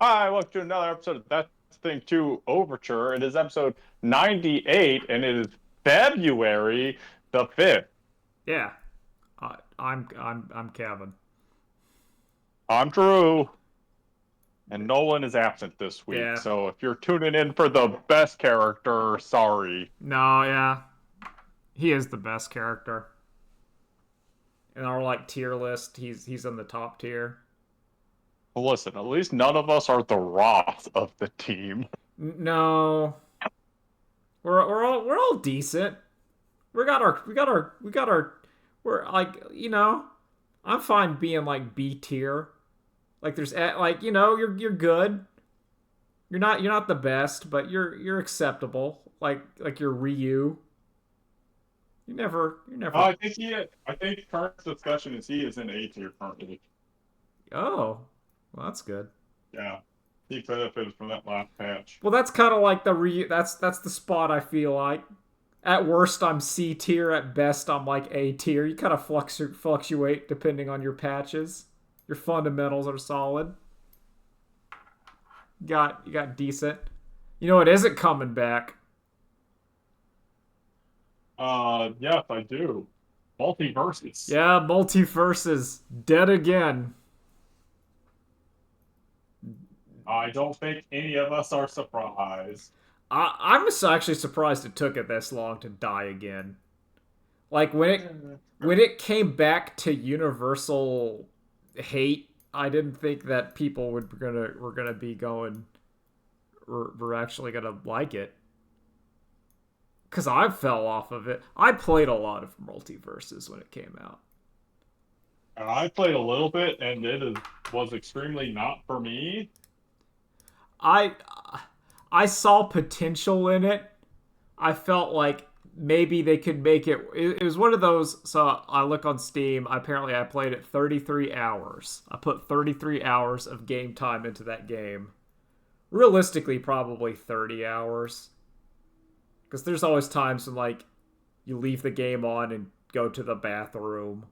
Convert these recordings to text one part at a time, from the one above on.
Hi, welcome to another episode of That Thing 2 Overture. It is episode 98, and it is February the 5th. Yeah, I'm Kevin. I'm Drew, and Nolan is absent this week. Yeah, So if you're tuning in for the best character, sorry. no, yeah, he is the best character in our tier list. He's in the top tier. Listen, at least none of us are the Roth of the team. No, we're all decent. We got our we're I'm fine being B tier. Like there's you're good. You're not the best, but you're acceptable. Like you're Ryu. You're never. I think current discussion is he is in A tier currently. Oh, well, that's good. Yeah, he benefited from that last patch. Well, that's kind of like that's the spot I feel like. At worst, I'm C tier. At best, I'm like A tier. You kind of fluctuate depending on your patches. Your fundamentals are solid. You got decent. You know it isn't coming back. Yes, I do. Multiverses. Yeah, multiverses dead again. I don't think any of us are surprised. I'm actually surprised it took it this long to die again. Like when it came back to universal hate, I didn't think that people were gonna be going were actually gonna like it. Cause I fell off of it. I played a lot of multiverses when it came out. And I played a little bit, and was extremely not for me. I I saw potential in it. I felt like maybe they could make it. It was one of those. So I look on Steam. Apparently, I played it 33 hours. I put 33 hours of game time into that game. Realistically, probably 30 hours. Because there's always times when you leave the game on and go to the bathroom.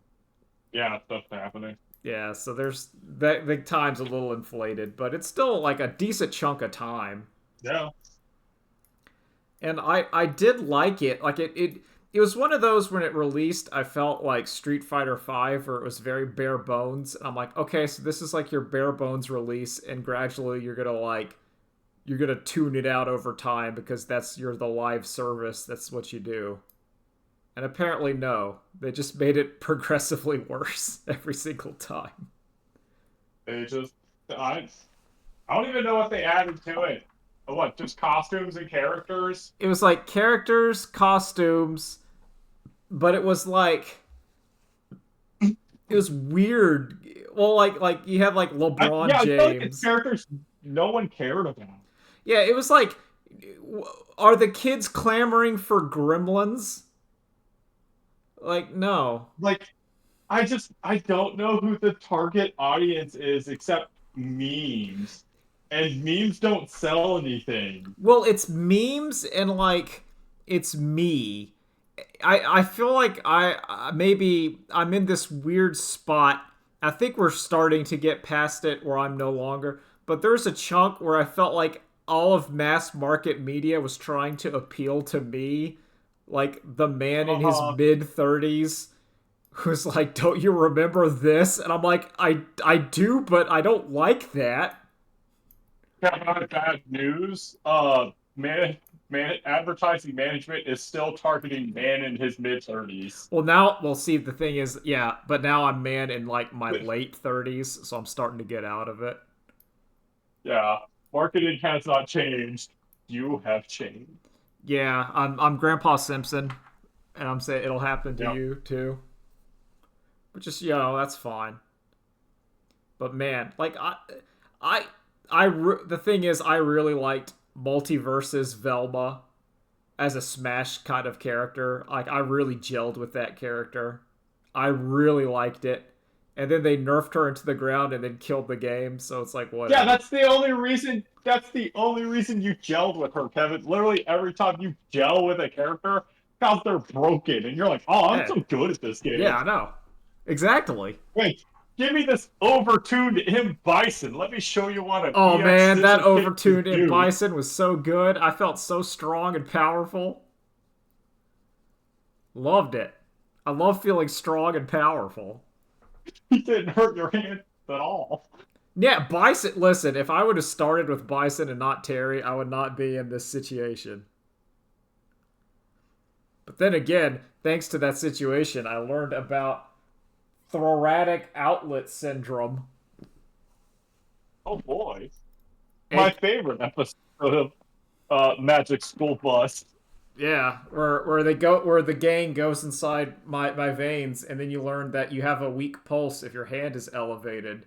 Yeah, stuff's happening. Yeah, so there's that the time's a little inflated, but it's still like a decent chunk of time. Yeah. And I did like it. It was one of those when it released, I felt like Street Fighter V, where it was very bare bones. And I'm like, okay, so this is like your bare bones release, and gradually you're gonna tune it out over time because you're the live service. That's what you do. And apparently, no, they just made it progressively worse every single time. They just, I don't even know what they added to it. What, just costumes and characters? It was like characters, costumes, but it was weird. Well, like you had like LeBron Yeah, I feel like it's James. characters no one cared about. Yeah, it was like, are the kids clamoring for Gremlins? Like, no. Like, I don't know who the target audience is except memes. And memes don't sell anything. Well, it's memes and it's me. I feel like maybe I'm in this weird spot. I think we're starting to get past it where I'm no longer. But there's a chunk where I felt like all of mass market media was trying to appeal to me, like the man in his Uh, mid 30s who's like, "Don't you remember this?" And I'm like, I do, but I don't like that. bad news. Advertising management is still targeting man in his mid 30s. Well, now, well, see, the thing is, yeah, but now I'm man in like my late 30s, so I'm starting to get out of it. Yeah, marketing has not changed. You have changed. Yeah, I'm Grandpa Simpson, and I'm saying it'll happen to Yep. you too. But just that's fine. But man, I, the thing is, I really liked Multiverses Velma as a Smash kind of character. Like, I really gelled with that character. I really liked it. And then they nerfed her into the ground and then killed the game. So it's like Yeah, whatever. that's the only reason. That's the only reason you gelled with her, Kevin. Literally every time you gel with a character, because they're broken, and you're like, "Oh, I'm Yeah, so good at this yeah, game." I know. Exactly. Wait, Give me this overtuned M Bison. Let me show you what an Oh EX man, that scissor kick can overtuned in do. Bison was so good. I felt so strong and powerful. Loved it. I love feeling strong and powerful. He didn't hurt your hand at all. Yeah, Bison. Listen, if I would have started with Bison and not Terry, I would not be in this situation. But then again, thanks to that situation, I learned about thoracic outlet syndrome. Oh boy. My A- favorite episode of Magic School Bus. yeah, where the gang goes inside my veins, and then you learn that you have a weak pulse if your hand is elevated.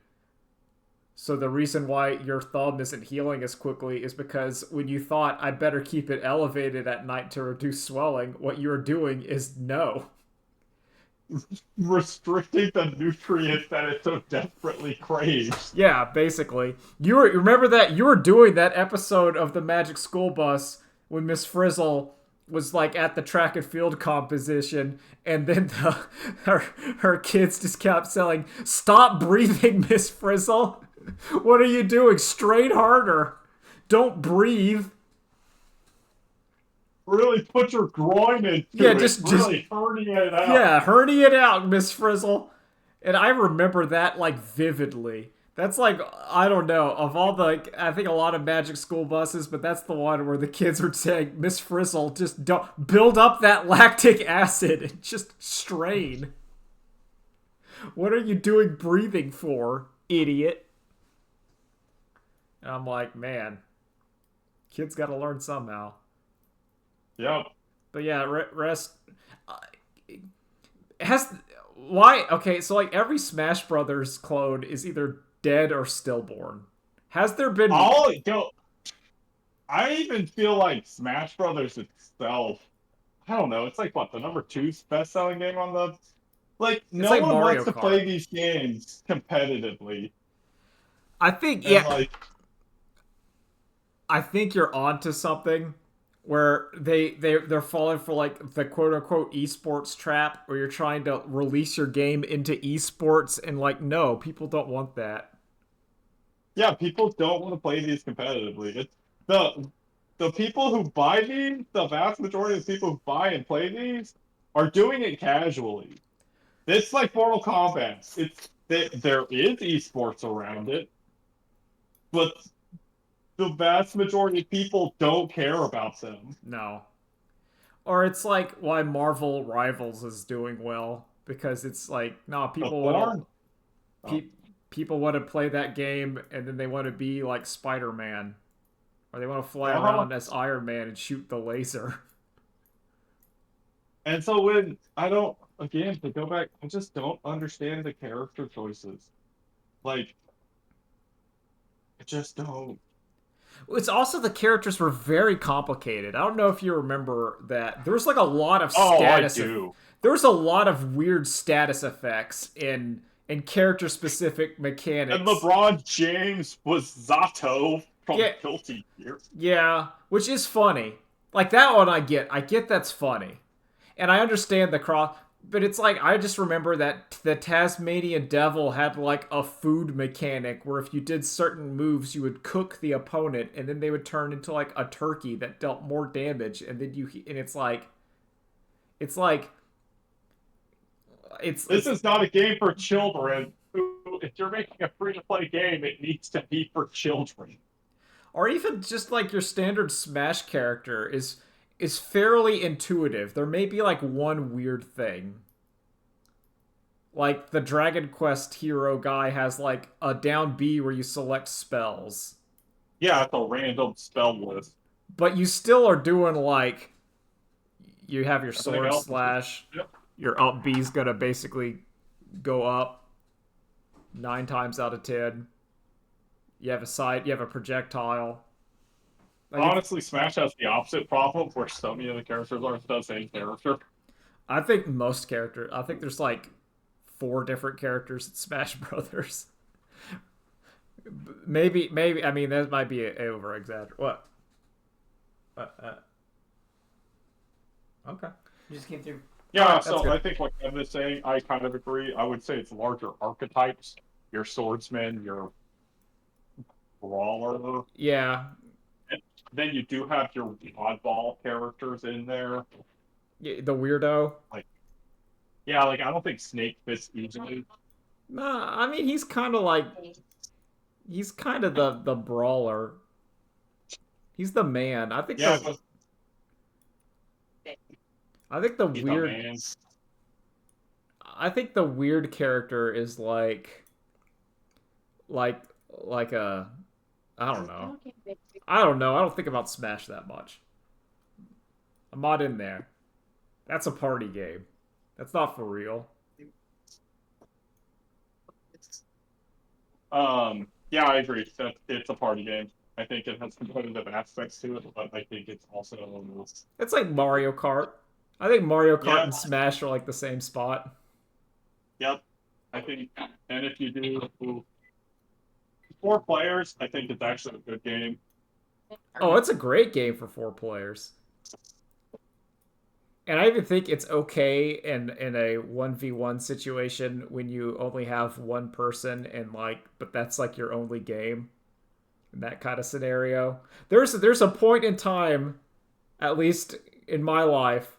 So the reason why your thumb isn't healing as quickly is because when you thought I better keep it elevated at night to reduce swelling, what you're doing is no. Restricting the nutrient that it so desperately craves. Yeah, basically. Remember that you were doing that episode of the Magic School Bus when Miss Frizzle was like at the track and field composition, and then her her kids just kept saying, "Stop breathing, Miss Frizzle. What are you doing? Strain harder. Don't breathe." Really put your groin Yeah, into it. just Really hurting it out. yeah, hernia it out, Miss Frizzle. And I remember that like vividly. That's like I don't know of all the I think a lot of Magic School Buses, but that's the one where the kids were saying, "Miss Frizzle, just don't build up that lactic acid and just strain. What are you doing breathing for, idiot?" And I'm like, man, kids got to learn somehow. Yep. But yeah, rest has why okay, so like every Smash Brothers clone is either dead or stillborn. Has there been I'll go. I even feel like Smash Brothers itself. I don't know. It's like what the number two best selling game on the. Like it's no like one Mario wants to Kart. play these games competitively, I think and yeah, like I think you're onto something where they're falling for like the quote unquote esports trap where you're trying to release your game into esports and like no, people don't want that. yeah, people don't want to play these competitively. It's the people who buy these, the vast majority of people who buy and play these are doing it casually. It's like Mortal Kombat. There is esports around it, but the vast majority of people don't care about them. No. Or it's like why Marvel Rivals is doing well because it's like no, The people want porn. to Oh. people want to play that game and then they want to be like Spider-Man or they want to fly Uh-huh. around as Iron Man and shoot the laser. And so when I don't, again, to go back, I just don't understand the character choices. Like, I just don't. It's also the characters were very complicated. I don't know if you remember that. There was like a lot of Oh, I status. do. There was a lot of weird status effects in character specific And mechanics. LeBron James was Zato from Yeah, Guilty Gear. yeah, which is funny. Like that one, I get. I get that's funny, and I understand the cross. But it's like I just remember that the Tasmanian Devil had like a food mechanic where if you did certain moves, you would cook the opponent, and then they would turn into like a turkey that dealt more damage, and then you and it's like This it's is not a game for children. If you're making a free to play game, it needs to be for children. or even just like your standard Smash character is fairly intuitive. There may be like one weird thing. Like the Dragon Quest hero guy has like a down B where you select spells. Yeah, it's a random spell list. But you still are doing like you have your Everything sword else is just, slash, yep. your up B's gonna basically go up 9 times out of 10. You have a projectile. Like Honestly, Smash has the opposite problem where so many of the characters are the same character. I think most characters. I think there's like 4 different characters in Smash Brothers. Maybe. I mean, that might be over exaggeration. What? Uh, uh, okay. You just came through. All Yeah, right, that's so good. I think what Kevin is saying, I kind of agree. I would say it's larger archetypes. Your swordsman, your brawler. Yeah, And then you do have your oddball characters in there. the weirdo. Like, yeah, like I don't think Snake fits easily. Nah, I mean he's kind of the brawler. He's the man. Yeah, but I think the he's a weird man. I think the weird character is like like a I don't know. I don't know. I don't think about Smash that much. I'm not in there. That's a party game. That's not for real. Yeah, I agree. That it's a party game. I think it has competitive aspects to it, but I think it's also It's like Mario Kart. I think Mario Kart yeah, and Smash are like the same spot. yep. I think, and if you do 4 players, I think it's actually a good game. Oh, it's a great game for 4 players. And I even think it's okay in a 1v1 situation when you only have one person and but that's like your only game in that kind of scenario. There's a point in time, at least in my life,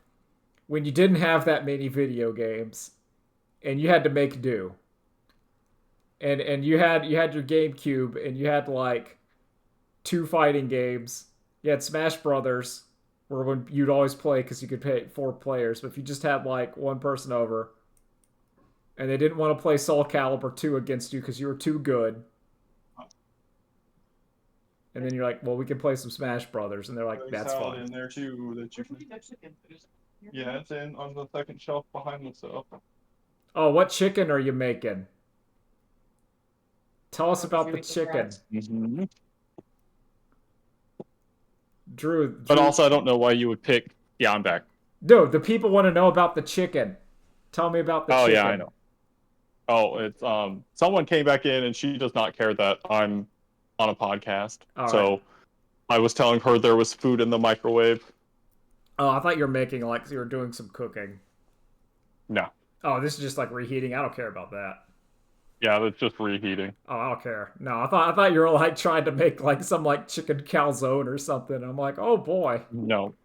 when you didn't have that many video games and you had to make do. And you had your GameCube and you had like 2 fighting games. You had Smash Brothers, where when you'd always play because you could pay 4 players. But if you just had like one person over and they didn't want to play Soul Calibur 2 against you because you were too good, and then you're like, well, we can play some Smash Brothers, and they're like, There's that's salad fine. in there too that you can. Yeah, it's in on the second shelf behind the sofa. Oh, what chicken are you making? Tell us about the chicken, Mm-hmm. Drew. But Drew, also, I don't know why you would pick. Yeah, I'm back. no, the people want to know about the chicken. Tell me about the Oh yeah, I chicken. know. Oh, it's someone came back in and she does not care that I'm on a podcast. All right. So I was telling her there was food in the microwave. Oh, I thought you were making like you were doing some cooking. No. Oh, this is just like reheating. I don't care about that. Yeah, that's just reheating. Oh, I don't care. No, I thought you were like trying to make like some like chicken calzone or something. I'm like, oh boy, No.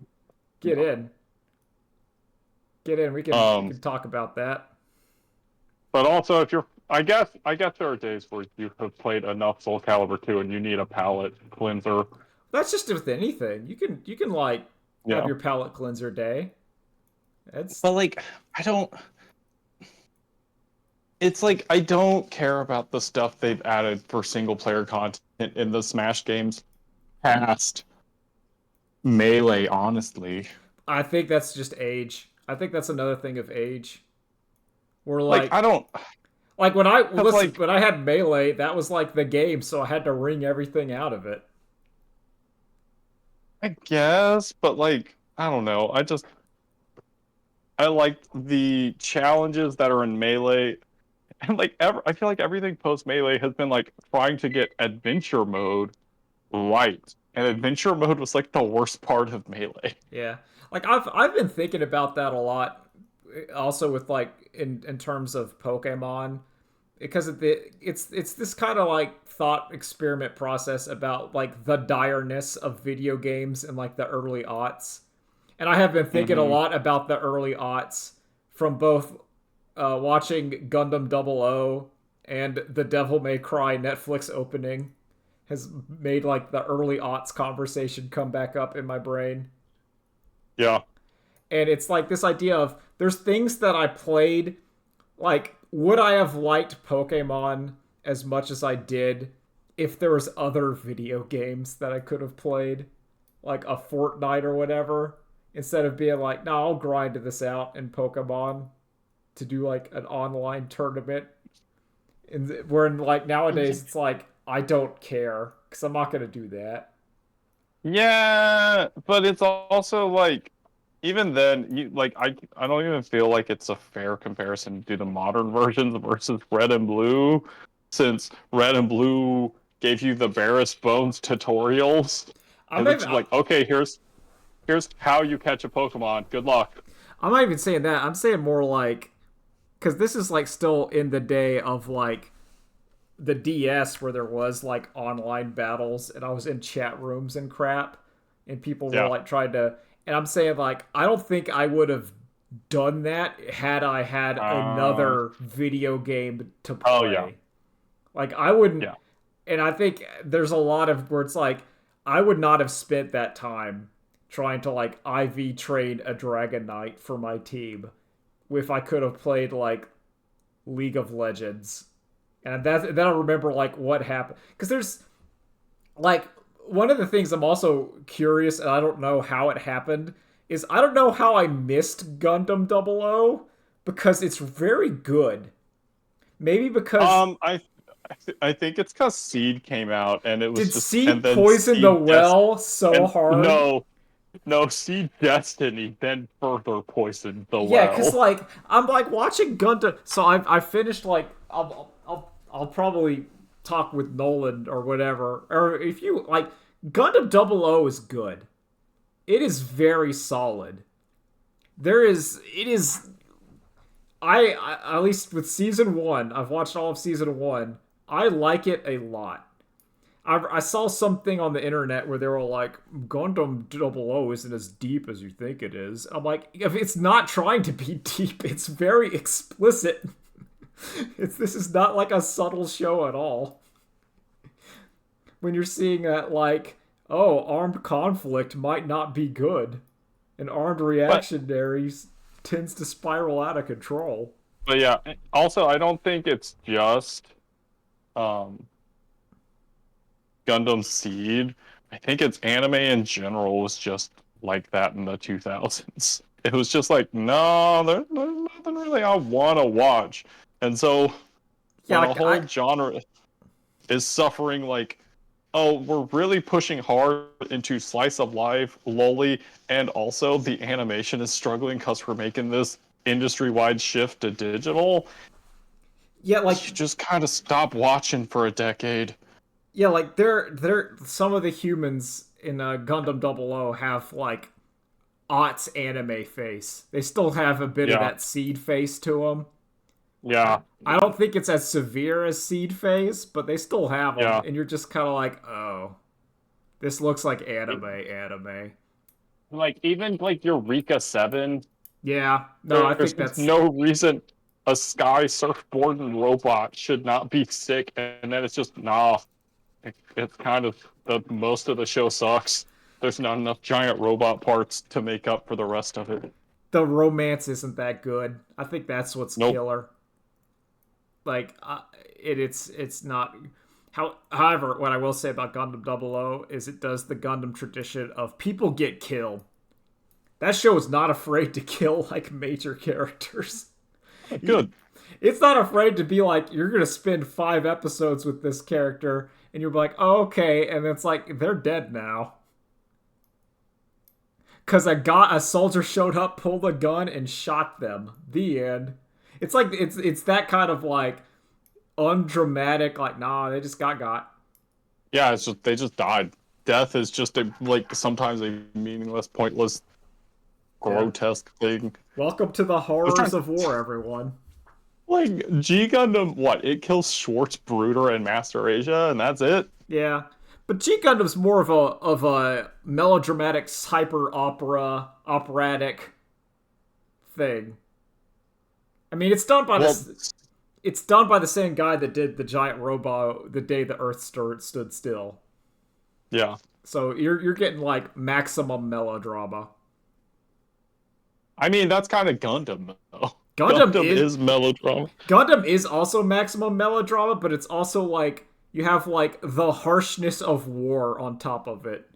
get No. in, get in. We can talk about that. But also if you're I guess there are days where you have played enough Soul Calibur 2 and you need a palate cleanser. That's just with anything. You can like have Yeah. your palate cleanser day. It's But like I don't it's like I don't care about the stuff they've added for single player content in the Smash games past Melee, honestly. I think that's just age. I think that's another thing of age. We're Like I don't like when I cuz listen like when I had melee, that was like the game, so I had to wring everything out of it. I guess, but like I don't know. I like the challenges that are in Melee and like I feel like everything post Melee has been like trying to get adventure mode right. And adventure mode was like the worst part of Melee. Yeah. Like I've been thinking about that a lot also with like in terms of Pokemon because it's this kind of like thought experiment process about like the direness of video games in like the early aughts. And I have been thinking a Mm-hmm. lot about the early aughts from both watching Gundam 00 and the Devil May Cry Netflix opening has made like the early aughts conversation come back up in my brain. Yeah. And it's like this idea of there's things that I played, like would I have liked Pokemon as much as I did if there was other video games that I could have played, like a Fortnite or whatever, instead of being like, no, I'll grind this out in Pokemon to do like an online tournament. And where in like nowadays it's like I don't care because I'm not gonna do that. Yeah, but it's also like even then you like I don't even feel like it's a fair comparison to the modern versions versus Red and Blue since Red and Blue gave you the barest bones tutorials I'm and it's even just like okay, here's how you catch a Pokemon. Good luck. I'm not even saying that. I'm saying more like because this is like still in the day of like the DS where there was like online battles and I was in chat rooms and crap and people were Yeah. like trying to and I'm saying like I don't think I would have done that had I had Uh, another video game to oh yeah, play. Like I wouldn't yeah. and I think there's a lot of where it's like I would not have spent that time trying to like IV train a Dragon Knight for my team if I could have played like League of Legends. And that then I remember like what happened because there's like one of the things I'm also curious and I don't know how it happened is I don't know how I missed Gundam 00 because it's very good. Maybe because Um, I I think it's because Seed came out and it was did just and Seed then poison the Seed Dest well so and hard? no Seed Destiny then further poisoned the Yeah, cause well. like I'm like watching Gundam. So I finished like I'll probably talk with Nolan or whatever. Or if you like Gundam 00 is good. It is very solid. There is it is I at least with season one. I've watched all of season one. I like it a lot. I saw something on the internet where they were like, Gundam 00 isn't as deep as you think it is. I'm like, if it's not trying to be deep, it's very explicit. This is not like a subtle show at all. When you're seeing that, like, oh, armed conflict might not be good, and armed But reactionaries tends to spiral out of control. but yeah, also I don't think it's just um Gundam Seed. I think it's anime in general was just like that in the 2000s. It was just like, no, there's nothing really I want to watch. And so Yeah, when a like I whole genre is suffering like, oh, we're really pushing hard into slice of life, lolly, and also the animation is struggling because we're making this industry-wide shift to digital, yeah, you like just kind of stop watching for a decade. yeah, like they're some of the humans in Gundam 00 have like aughts anime face. They still have a bit of Yeah, that seed face to them. yeah, I don't think it's as severe as seed face, but they still have them, yeah. and you're just kind of like, oh, this looks like anime. Like even like Eureka 7, Yeah, no, I there's think that's no reason a sky surfboarding robot should not be sick, and then it's just nah. It's kind of the most of the show sucks. There's not enough giant robot parts to make up for the rest of it. the romance isn't that good. I think that's what's Nope. killer. Like, it's not. However, what I will say about Gundam 00 is it does the Gundam tradition of people get killed. That show is not afraid to kill like major characters. Good. It's not afraid to be like, you're gonna spend 5 episodes with this character, and you're like, oh, okay, and it's like they're dead now. Cause a soldier showed up, pulled a gun, and shot them. The end. It's like it's that kind of like undramatic, like, nah, they just got. Yeah, it's just they just died. Death is just a like sometimes a meaningless, pointless, Yeah. grotesque thing. Welcome to the I was horrors trying of war, everyone. like G Gundam. What it kills Schwartz, Bruder, and Master Asia, and that's it. Yeah. But G Gundam's more of a melodramatic hyper operatic thing. I mean, Well, it's done by the same guy that did the giant robot the day the Earth stood still. yeah. So you're getting like maximum melodrama. I mean, that's kind of Gundam though. Gundam Gundam is is melodrama. Gundam is also maximum melodrama, but it's also like you have like the harshness of war on top of it,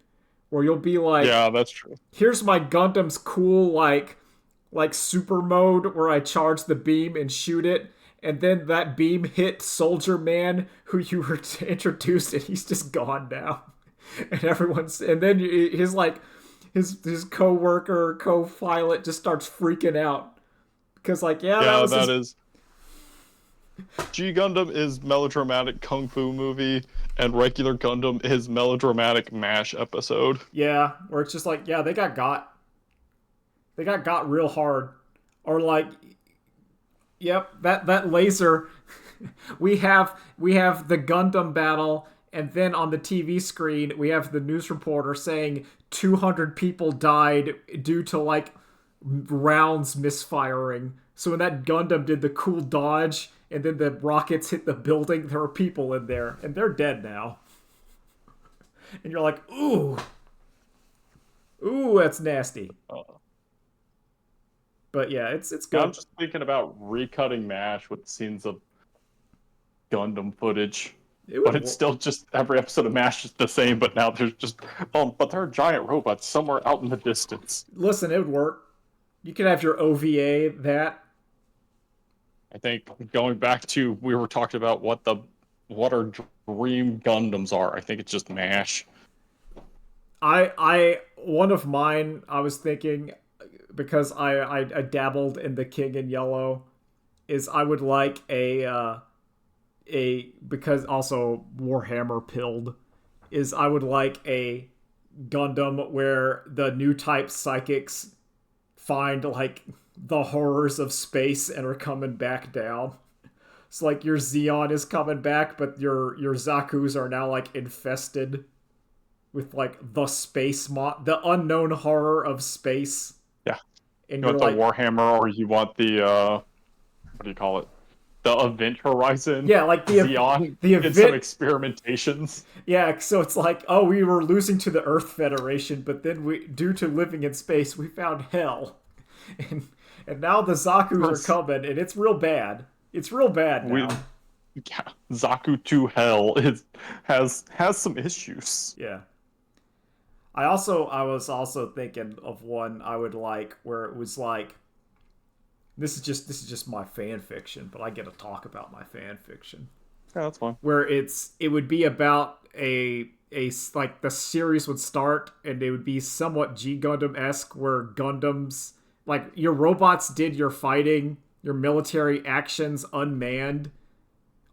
where you'll be like, Yeah, that's true. "Here's my Gundam's cool like super mode where I charge the beam and shoot it." And then that beam hit Soldier Man, who you were introduced, and he's just gone now. And everyone's, and then his like, his co-worker, co-pilot just starts freaking out because like, yeah, that Yeah, was that his. is. G Gundam is melodramatic kung fu movie, and regular Gundam is melodramatic MASH episode. Yeah, where it's just like, yeah, they got real hard. Or like, yep, that laser. We have the Gundam battle, and then on the TV screen we have the news reporter saying 200 people died due to like rounds misfiring. So when that Gundam did the cool dodge and then the rockets hit the building, there were people in there and they're dead now. And you're like, ooh, ooh, that's nasty. Uh, But yeah, it's now I'm good. just thinking about recutting MASH with scenes of Gundam footage. It But would it's work. still just every episode of MASH is the same, but now there's just but there are giant robots somewhere out in the distance. Listen, it would work. You could have your OVA that. I think going back to we were talking about what our dream Gundams are. I think it's just MASH. I one of mine I was thinking because I dabbled in the King in Yellow is I would like a because also Warhammer pilled is I would like a Gundam where the new type psychics find like the horrors of space and are coming back down. So like your Xeon is coming back, but your Zaku's are now like infested with like the unknown horror of space, Yeah. and You you're want the like, Warhammer or you want the what do you call it? The Event Horizon yeah, like Xeon the did some event, experimentations. yeah. So it's like, oh, we were losing to the Earth Federation, but then we, due to living in space, we found hell, and and now the Zaku's are First, coming, and it's real bad. It's real bad we now. yeah, Zaku to Hell is has some issues. Yeah. I was also thinking of one I would like where it was like this is just my fan fiction, but I get to talk about my fan fiction. Yeah, that's fine. Where it would be about a like the series would start and it would be somewhat G Gundam esque where Gundams like your robots did your fighting, your military actions unmanned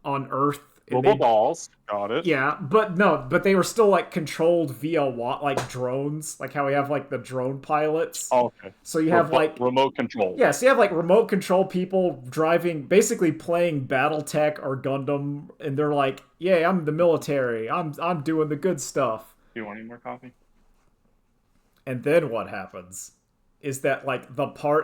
on Earth, and Robo they Dolls, got it. yeah, but no, but they were still like controlled via like drones, like how we have like the drone pilots. Oh, okay. So you have like Remote control. yeah, so you have like remote control people driving, basically playing BattleTech or Gundam, and they're like, "Yeah, I'm the military. I'm doing the good stuff." Do you want any more coffee? And then what happens is that like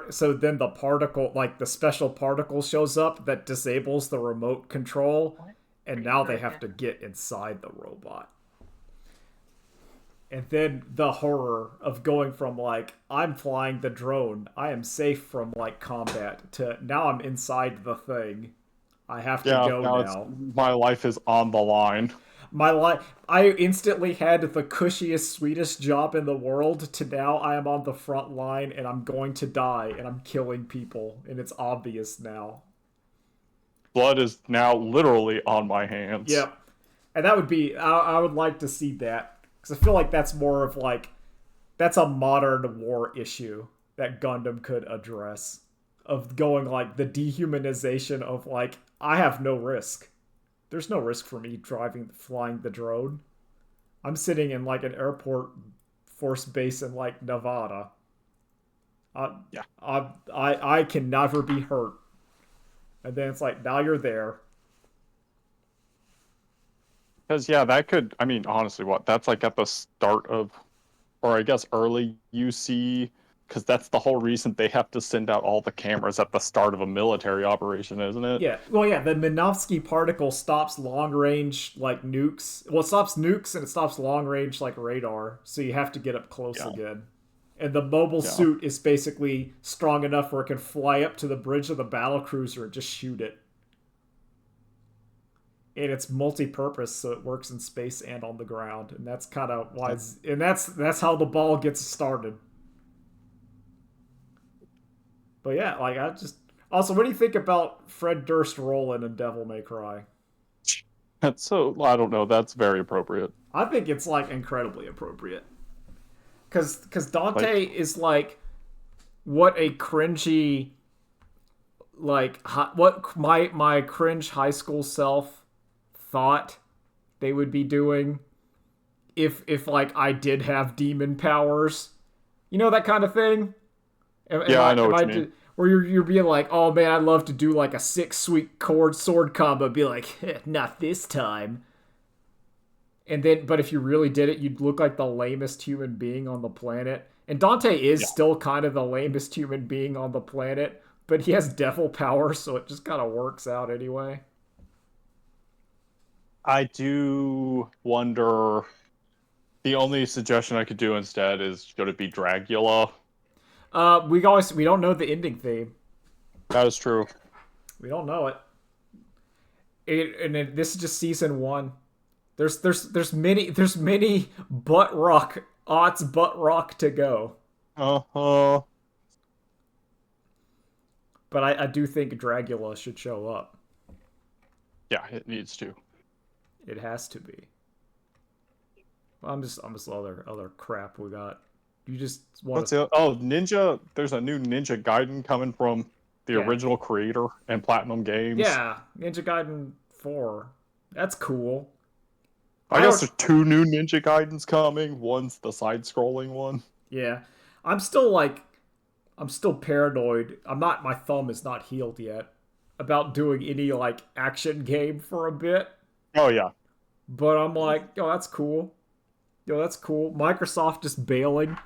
so then the particle, like the special particle shows up that disables the remote control, and now they have to get inside the robot. And then the horror of going from like I'm flying the drone, I am safe from like combat, to now I'm inside the thing. I have to Yeah, go now it's now. my life is on the line. My life, I instantly had the cushiest, sweetest job in the world to now I am on the front line and I'm going to die and I'm killing people and it's obvious now. Blood is now literally on my hands. Yep. And that would be, I would like to see that because I feel like that's more of like, that's a modern war issue that Gundam could address of going like the dehumanization of like, I have no risk. There's no risk for me flying the drone. I'm sitting in like an airport force base in like Nevada. Yeah. I can never be hurt. And then it's like, now you're there. Because yeah, that could I mean, honestly, what that's like at the start of or I guess early UC, because that's the whole reason they have to send out all the cameras at the start of a military operation, isn't it? Yeah, well, yeah, the Minovsky particle stops long range like nukes. Well, it stops nukes and it stops long range like radar, so you have to get up close Yeah. again. And the mobile Yeah. suit is basically strong enough where it can fly up to the bridge of the battle cruiser and just shoot it. And it's multi-purpose, so it works in space and on the ground, and that's kind of why. And that's how the ball gets started. But yeah, like I just also, what do you think about Fred Durst Roland in Devil May Cry? That's so I don't know, that's very appropriate. I think it's like incredibly appropriate because Dante Like is like what a cringy what my cringe high school self thought they would be doing if like I did have demon powers, you know, that kind of thing. yeah, I know what you mean. Or you're being like, oh man, I'd love to do like a 6 sweet chord sword combo. Be like, not this time. And then, but if you really did it, you'd look like the lamest human being on the planet. And Dante is Yeah. still kind of the lamest human being on the planet, but he has devil power, so it just kind of works out anyway. I do wonder. The only suggestion I could do instead is should it be Dracula? We don't know the ending theme. That is true. We don't know it. This is just season one. There's many butt rock to go. Uh-huh. But I do think Dracula should show up. Yeah, it needs to. It has to be. I'm just other crap we got. You just want What's to it? Oh, Ninja. There's a new Ninja Gaiden coming from the yeah original creator and Platinum Games. yeah Ninja Gaiden 4. That's cool. I I guess don't there's two new Ninja Gaidens coming. One's the side-scrolling one. yeah. I'm still like I'm still paranoid. I'm not my thumb is not healed yet about doing any like action game for a bit. Oh yeah. But I'm like, yo, that's cool. Yo, that's cool. Microsoft just bailing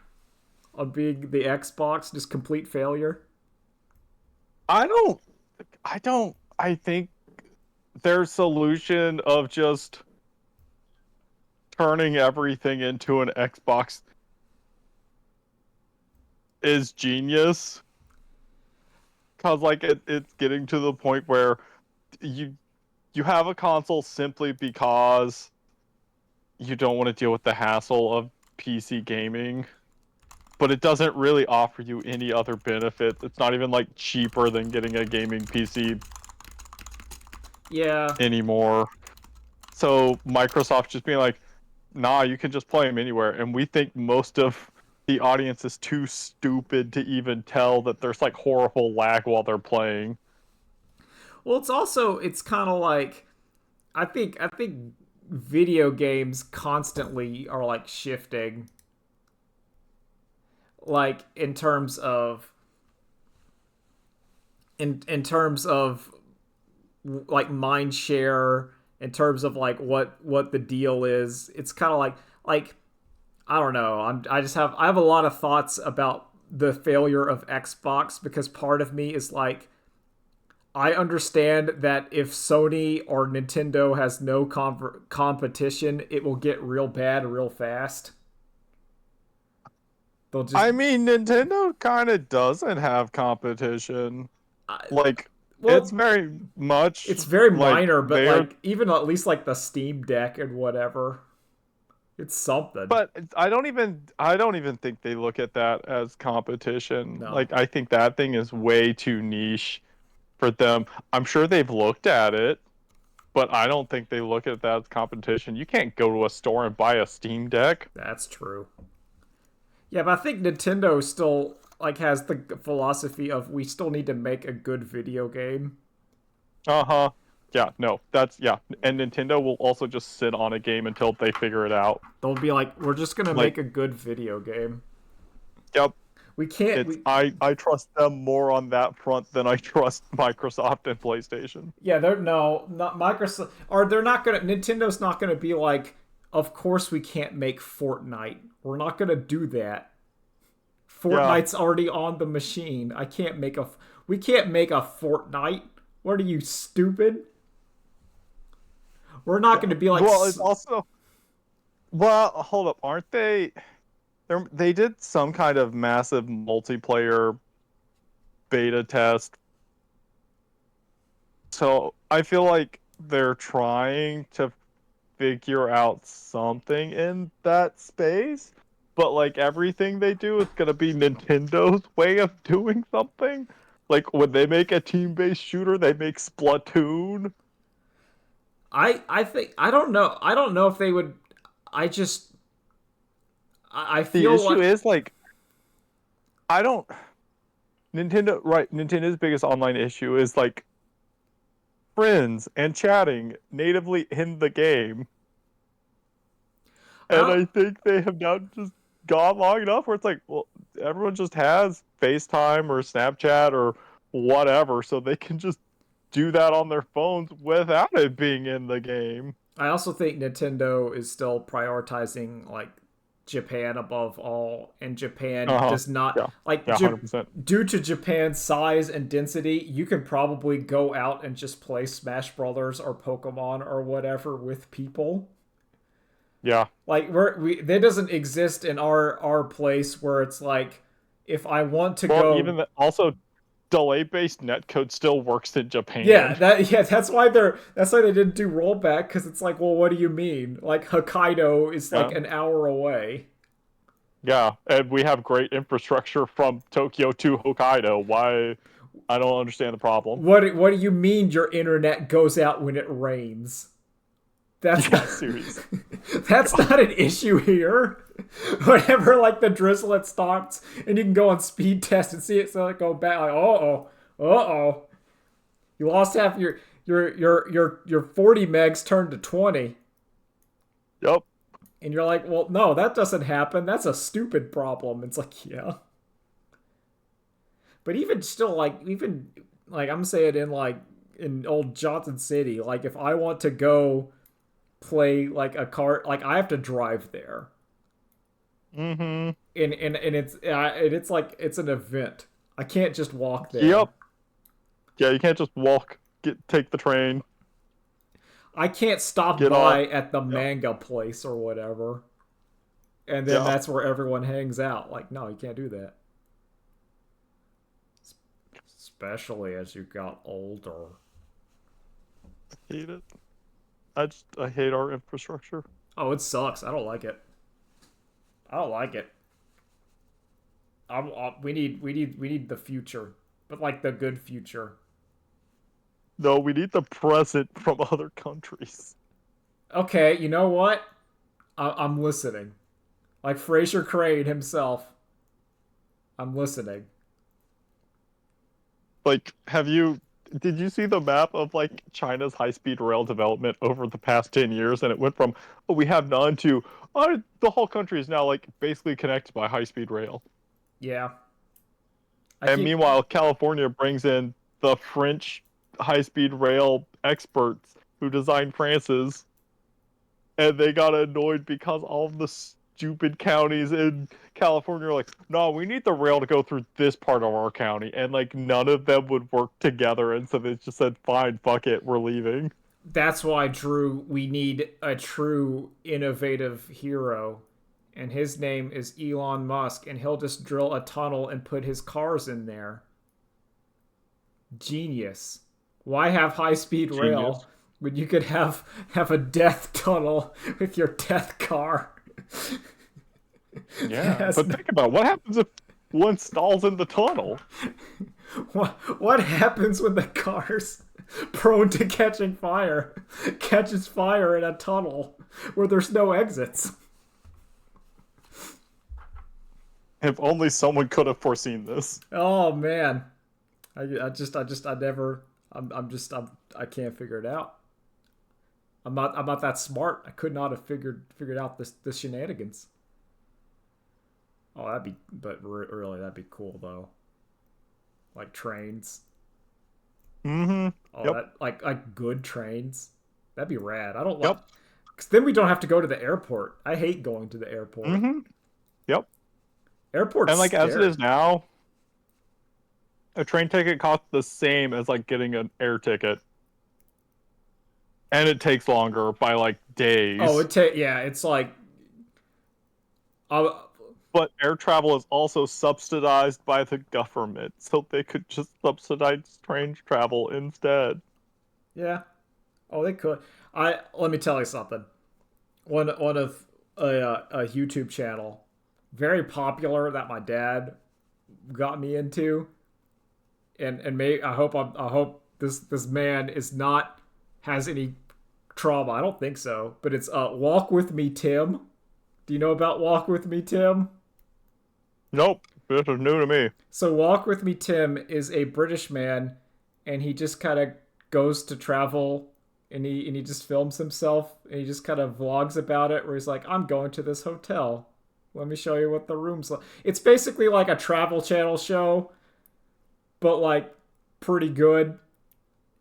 on being the Xbox, just complete failure. I don't. I don't. I think their solution of just turning everything into an Xbox is genius. Cause like it's getting to the point where you you have a console simply because you don't want to deal with the hassle of PC gaming, but it doesn't really offer you any other benefits. It's not even like cheaper than getting a gaming PC Yeah. anymore. So Microsoft just being like, nah, you can just play them anywhere. And we think most of the audience is too stupid to even tell that there's like horrible lag while they're playing. Well, it's kind of like I think video games constantly are like shifting like in terms of like mind share, in terms of like what the deal is. It's kind of like I don't know. I have a lot of thoughts about the failure of Xbox because part of me is like I understand that if Sony or Nintendo has no competition, it will get real bad real fast. They'll just I mean, Nintendo kind of doesn't have competition. I, Like, it's well, very much it's very like minor, but they're. like even at least like the Steam Deck and whatever, it's something. But I don't even think they look at that as competition. No, Like, I think that thing is way too niche for them. I'm sure they've looked at it, but I don't think they look at that as competition. You can't go to a store and buy a Steam Deck. that's true. Yeah, but I think Nintendo still like has the philosophy of we still need to make a good video game. Uh-huh. Yeah, no, that's yeah. And Nintendo will also just sit on a game until they figure it out. They'll be like, we're just gonna Like, make a good video game. yep, We can't. it's We I trust them more on that front than I trust Microsoft and PlayStation. Yeah, they're no, not Microsoft, or they're not gonna. Nintendo's not gonna be like, of course we can't make Fortnite. We're not gonna do that. Yeah. Fortnite's already on the machine. I can't make a. We can't make a Fortnite. What are you stupid? We're not Yeah. gonna be like. Well, it's also well, hold up, aren't they? They did some kind of massive multiplayer beta test. So I feel like they're trying to figure out something in that space, but like everything they do is gonna be Nintendo's way of doing something. Like when they make a team-based shooter, they make Splatoon. I think I don't know if they would. I just I The feel issue like is like I don't Nintendo right, Nintendo's biggest online issue is like friends and chatting natively in the game. I And don't. I think they have now just gone long enough where it's like, well, everyone just has FaceTime or Snapchat or whatever, so they can just do that on their phones without it being in the game. I also think Nintendo is still prioritizing like Japan above all, and Japan Uh-huh. does not Yeah. like Yeah, 100%. due to Japan's size and density. You can probably go out and just play Smash Brothers or Pokemon or whatever with people. Yeah. Like that doesn't exist in our place where it's like if I want to Well, go. even also delay-based netcode still works in Yeah, Japan. that's why they didn't do rollback, because it's like, well, what do you mean? Like Hokkaido is like Yeah. an hour away. Yeah, and we have great infrastructure from Tokyo to Hokkaido. Why? I don't understand the problem. What do you mean your internet goes out when it rains? That's Yeah, not seriously. that's not an issue here. Whenever like the drizzlet stops and you can go on speed test and see it so it go back like uh oh. You lost half your 40 megs turned to 20. Yep. And you're like, well, no, that doesn't happen. That's a stupid problem. It's like, yeah. But even still, like I'm saying in old Johnson City, like if I want to go play like a cart, like I have to drive there, Mm-hmm. and it's like it's an event. I can't just walk there. Yep. Yeah, you can't just walk, take the train, I can't stop get off. by at the Yep. manga place or whatever, and then Yeah. that's where everyone hangs out. Like, no, you can't do that. Especially as you got older. Hate it. I hate our infrastructure. Oh, it sucks. I don't like it. I don't like it. We need the future, but like the good future. No, we need the present from other countries. Okay, you know what? I'm listening. Like Fraser Crane himself. I'm listening. Like, did you see the map of like China's high-speed rail development over the past 10 years? And it went from, oh, we have none to, oh, the whole country is now like basically connected by high-speed rail. Yeah. I And keep meanwhile, California brings in the French high-speed rail experts who designed France's, and they got annoyed because all of the stupid counties in California are like, no, we need the rail to go through this part of our county, and like none of them would work together, and so they just said, fine, fuck it, we're leaving. That's why Drew we need a true innovative hero. And his name is Elon Musk, and he'll just drill a tunnel and put his cars in there. Genius. Why have high speed rail Genius. when you could have a death tunnel with your death car? Yeah, Yes. but think about it. What happens if one stalls in the tunnel? What happens when the car's prone to catching fire catches fire in a tunnel where there's no exits? If only someone could have foreseen this. Oh man, I never. I can't figure it out. I'm not that smart. I could not have figured out this shenanigans. Oh, really, that'd be cool though. Like trains. Mm-hmm. Oh, Yep. that like good trains. That'd be rad. I don't like. Yep. Cause then we don't have to go to the airport. I hate going to the airport. Mm-hmm. Yep. Airport's And like as it scary. is now, a train ticket costs the same as like getting an air ticket. And it takes longer by like Oh, days. yeah. It's like, uh, But air travel is also subsidized by the government, so they could just subsidize train travel instead. yeah. Oh, they could. I Let me tell you something. One of a YouTube channel, very popular that my dad got me into, and I hope this man is not has any trauma. I don't think so, but it's Walk with Me Tim. Do you know about Walk with Me Tim? Nope, this is new to me. So Walk with Me Tim is a British man, and he just kind of goes to travel, and he just films himself, and he just kind of vlogs about it, where he's like, I'm going to this hotel Let me show you what the room's like. It's basically like a Travel Channel show, but like pretty good.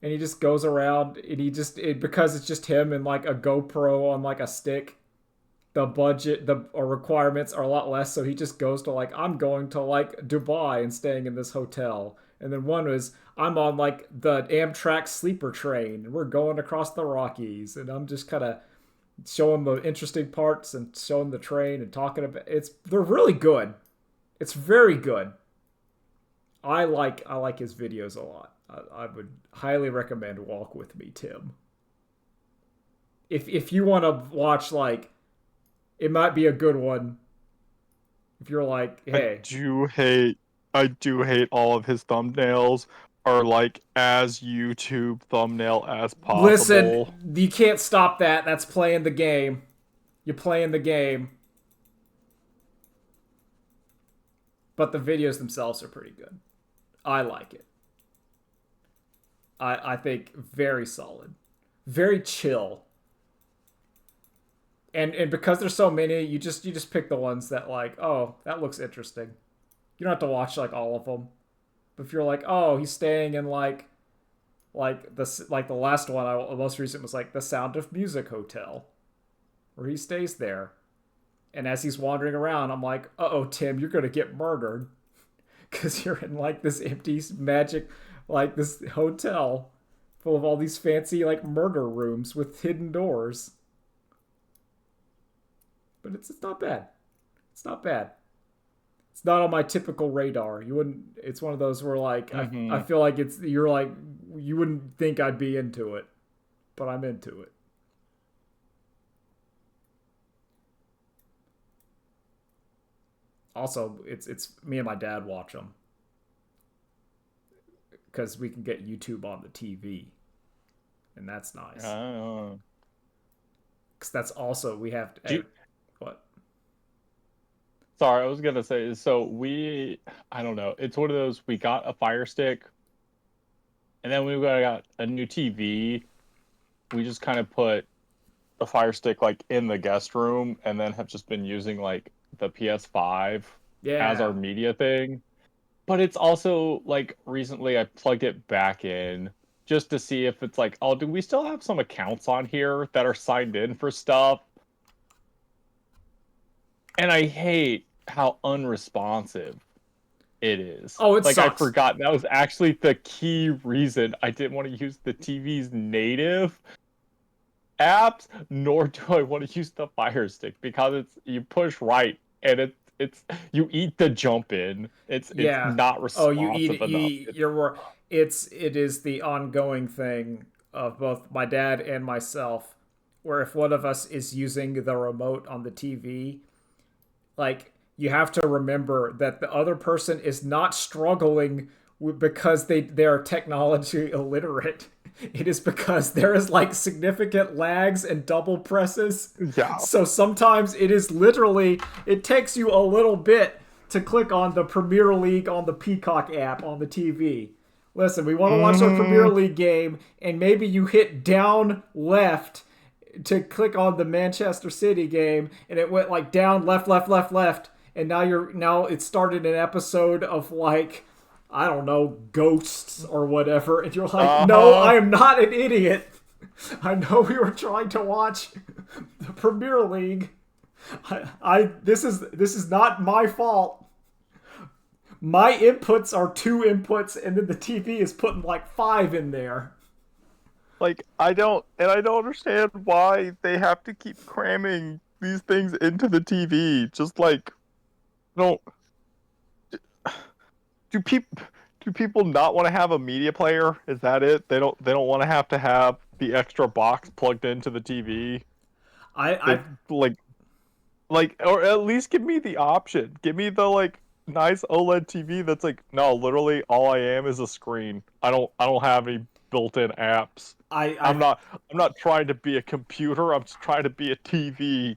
And he just goes around and because it's just him and like a GoPro on like a stick, the budget the or requirements are a lot less, so he just goes to like, I'm going to like Dubai and staying in this hotel. And then one was, I'm on like the Amtrak sleeper train and we're going across the Rockies, and I'm just kind of showing the interesting parts and showing the train and talking about they're really good. It's very good. I like his videos a lot. I would highly recommend Walk With Me, Tim. If you want to watch, like, it might be a good one. If you're like, hey, I do hate all of his thumbnails are like as YouTube thumbnail as listen, possible. you can't stop that. That's playing the game. You're playing the game. But the videos themselves are pretty good. I like it. I think very solid. Very chill. And because there's so many, you just pick the ones that, like, oh, that looks interesting. You don't have to watch like all of them. But if you're like, oh, he's staying in the last one, most recent was like the Sound of Music Hotel, where he stays there. And as he's wandering around, I'm like, uh-oh, Tim, you're gonna get murdered, because you're in like this empty magic, like this hotel full of all these fancy like murder rooms with hidden doors. But it's not bad. It's not bad. It's not on my typical radar. You wouldn't. It's one of those where like I feel like you're like, you wouldn't think I'd be into it, but I'm into it. Also, it's me and my dad watch them because we can get YouTube on the TV, and that's nice. Because that's also we have to. What? Sorry, I was gonna say, so I don't know. It's one of those, we got a Fire Stick, and then we got a new TV. We just kind of put the Fire Stick like in the guest room, and then have just been using like the PS5 as our Yeah. media thing. But it's also like recently I plugged it back in just to see if it's like, oh, do we still have some accounts on here that are signed in for stuff? And I hate how unresponsive it is. Oh, it Like, I sucks. forgot that was actually the key reason I didn't want to use the TV's native apps, nor do I want to use the Fire Stick, because it's, you push right and it's you eat the jump in. It's Yeah. not Oh, you eat it. responsive enough. It is the ongoing thing of both my dad and myself, where if one of us is using the remote on the TV, like, you have to remember that the other person is not struggling because they are technology illiterate. It is because there is like significant lags and double presses. Yeah. So sometimes it is literally, it takes you a little bit to click on the Premier League on the Peacock app on the TV. Listen, we want to watch our Premier League game, and maybe you hit down left to click on the Manchester City game, and it went like down left, left, left, left, and now it started an episode of, like, I don't know, Ghosts or whatever, and you're like, no, I am not an idiot. I know we were trying to watch the Premier League. This is not my fault. My inputs are 2 inputs, and then the TV is putting like 5 in there. Like, I don't understand why they have to keep cramming these things into the TV. Just like, don't do people not want to have a media player? Is that it? They don't want to have the extra box plugged into the TV. I Like, or at least give me the option. Give me the like nice OLED TV that's like, no, literally all I am is a screen. I don't have any built-in apps. I I'm not trying to be a computer. I'm just trying to be a TV.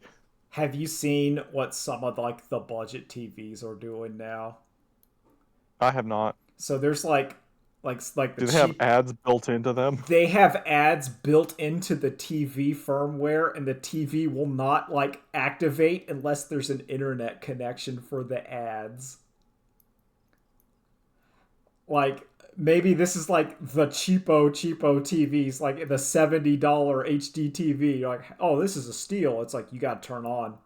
Have you seen what some of like the budget TVs are doing now? I have not. So there's like like the Do they have cheap. ads built into them? They have ads built into the TV firmware, and the TV will not like activate unless there's an internet connection for the ads. Like maybe this is like the cheapo TVs, like the $70 HD TV. You're like, oh, this is a steal. It's like you got to turn on.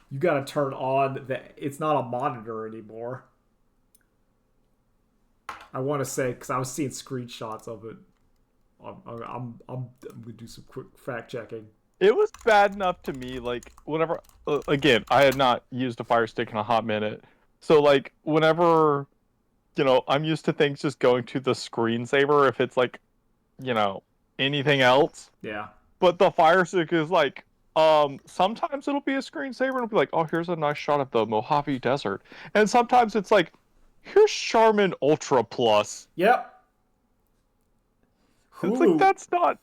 You got to turn on the. It's not a monitor anymore. I want to say because I was seeing screenshots of it. I'm gonna do some quick fact checking. It was bad enough to me, like, whenever, again, I had not used a Fire Stick in a hot minute. So, like, whenever, I'm used to things just going to the screensaver if it's, like, anything else. Yeah. But the Fire Stick is, like, sometimes it'll be a screensaver and it'll be like, oh, here's a nice shot of the Mojave Desert. And sometimes it's like, here's Charmin Ultra Plus. Yep. It's like, Hulu. that's not.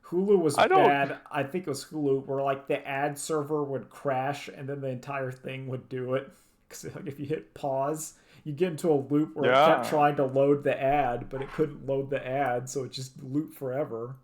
Hulu was I don't. bad. I think it was Hulu where like the ad server would crash and then the entire thing would do it. Because like, if you hit pause, you get into a loop where it kept Yeah. trying to load the ad, but it couldn't load the ad, so it just looped forever.